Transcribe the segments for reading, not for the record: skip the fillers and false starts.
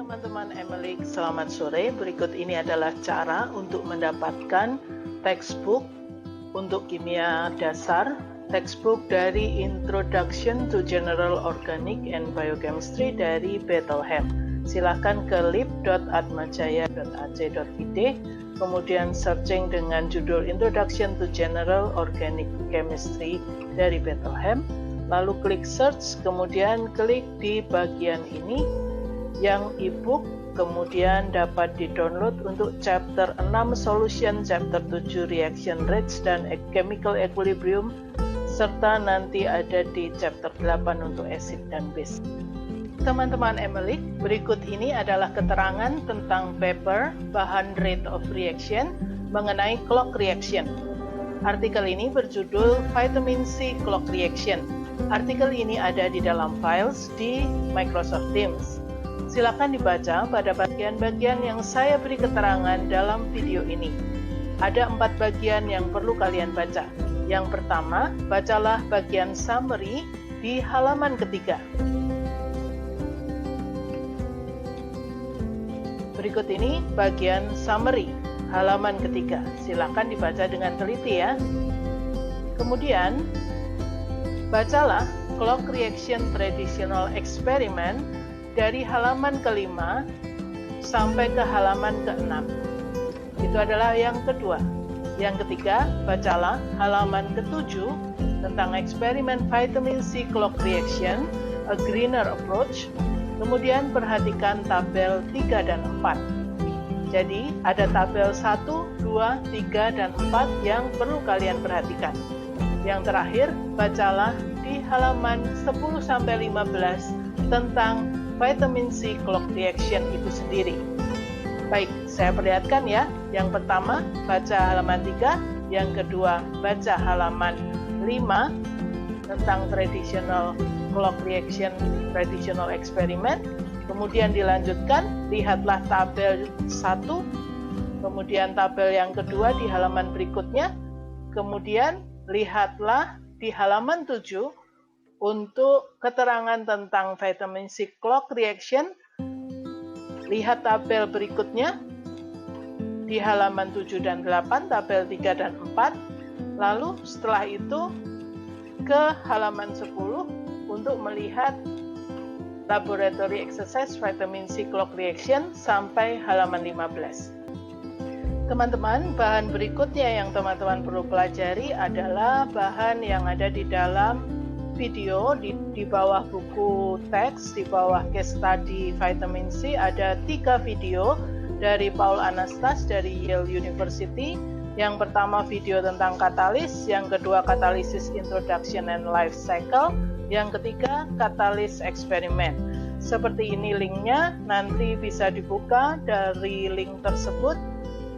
Teman-teman Emily, selamat sore. Berikut ini adalah cara untuk mendapatkan textbook untuk kimia dasar, textbook dari Introduction to General Organic and Biochemistry dari Bethlehem. Silahkan ke lib.atmajaya.ac.id, kemudian searching dengan judul Introduction to General Organic Chemistry dari Bethlehem, lalu klik search, kemudian klik di bagian ini yang e-book, kemudian dapat di-download untuk chapter 6 solution, chapter 7 reaction rates dan chemical equilibrium, serta nanti ada di chapter 8 untuk acid dan base. Teman-teman Emily, berikut ini adalah keterangan tentang paper bahan rate of reaction mengenai clock reaction. Artikel ini berjudul Vitamin C Clock Reaction. Artikel ini ada di dalam files di Microsoft Teams. Silakan dibaca pada bagian-bagian yang saya beri keterangan dalam video ini. Ada 4 bagian yang perlu kalian baca. Yang pertama, bacalah bagian summary di halaman ketiga. Berikut ini bagian summary, halaman ketiga. Silakan dibaca dengan teliti ya. Kemudian, bacalah clock reaction traditional experiment dari halaman ke-5 sampai ke halaman ke-6. Itu adalah yang kedua. Yang ketiga, bacalah halaman ke-7 tentang eksperimen vitamin C clock reaction, a greener approach. Kemudian perhatikan tabel 3 dan 4. Jadi, ada tabel 1, 2, 3, dan 4 yang perlu kalian perhatikan. Yang terakhir, bacalah di halaman 10-15 tentang vitamin C clock reaction itu sendiri. Baik, saya perlihatkan ya. Yang pertama, baca halaman 3. Yang kedua, baca halaman 5 tentang traditional clock reaction, traditional experiment. Kemudian dilanjutkan, lihatlah tabel 1. Kemudian tabel yang kedua di halaman berikutnya. Kemudian lihatlah di halaman 7 untuk keterangan tentang vitamin C clock reaction. Lihat tabel berikutnya di halaman 7 dan 8, tabel 3 dan 4. Lalu setelah itu ke halaman 10 untuk melihat laboratory exercise vitamin C clock reaction sampai halaman 15. Teman-teman, bahan berikutnya yang teman-teman perlu pelajari adalah bahan yang ada di dalam video di bawah buku teks, di bawah case study vitamin C ada 3 video dari Paul Anastas dari Yale University. Yang pertama video tentang katalis, yang kedua katalisis introduction and life cycle, yang ketiga katalis eksperimen. Seperti ini linknya, nanti bisa dibuka dari link tersebut.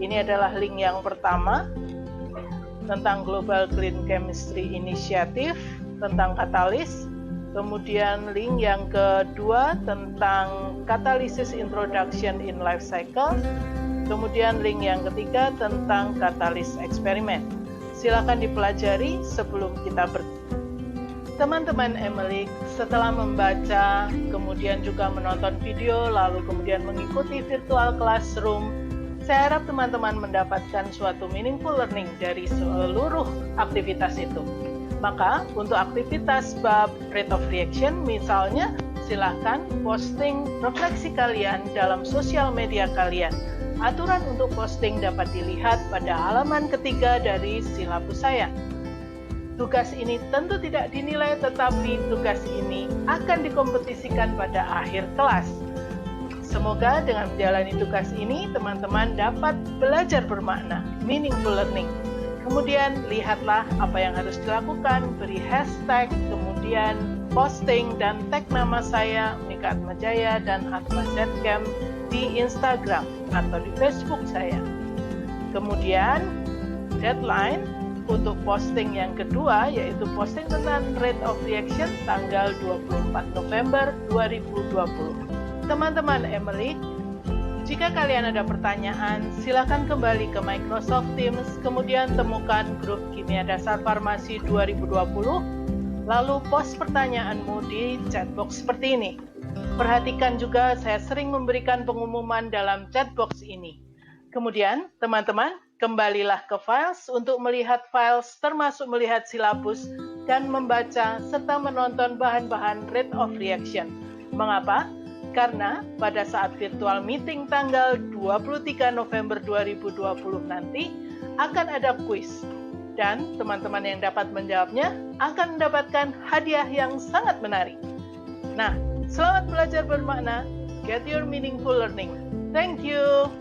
Ini adalah link yang pertama tentang Global Green Chemistry Initiative tentang katalis, kemudian link yang kedua tentang katalisis introduction in life cycle, kemudian link yang ketiga tentang katalis eksperimen. Silakan dipelajari sebelum kita Teman-teman Emily, setelah membaca, kemudian juga menonton video, lalu kemudian mengikuti virtual classroom, saya harap teman-teman mendapatkan suatu meaningful learning dari seluruh aktivitas itu. Maka untuk aktivitas bab rate of reaction misalnya, silahkan posting refleksi kalian dalam sosial media kalian. Aturan untuk posting dapat dilihat pada halaman ketiga dari silabus saya. Tugas ini tentu tidak dinilai, tetapi tugas ini akan dikompetisikan pada akhir kelas. Semoga dengan menjalani tugas ini, teman-teman dapat belajar bermakna, meaningful learning. Kemudian lihatlah apa yang harus dilakukan, beri hashtag, kemudian posting dan tag nama saya, Unika Atmajaya dan Atma Zchem di Instagram atau di Facebook saya. Kemudian deadline untuk posting yang kedua yaitu posting tentang rate of reaction tanggal 24 November 2020. Teman-teman Emily, jika kalian ada pertanyaan, silakan kembali ke Microsoft Teams, kemudian temukan grup Kimia Dasar Farmasi 2020, lalu post pertanyaanmu di chat box seperti ini. Perhatikan juga saya sering memberikan pengumuman dalam chat box ini. Kemudian, teman-teman, kembalilah ke Files untuk melihat files termasuk melihat silabus dan membaca serta menonton bahan-bahan rate of reaction. Mengapa? Karena pada saat virtual meeting tanggal 23 November 2020 nanti akan ada kuis. Dan teman-teman yang dapat menjawabnya akan mendapatkan hadiah yang sangat menarik. Nah, selamat belajar bermakna. Get your meaningful learning. Thank you.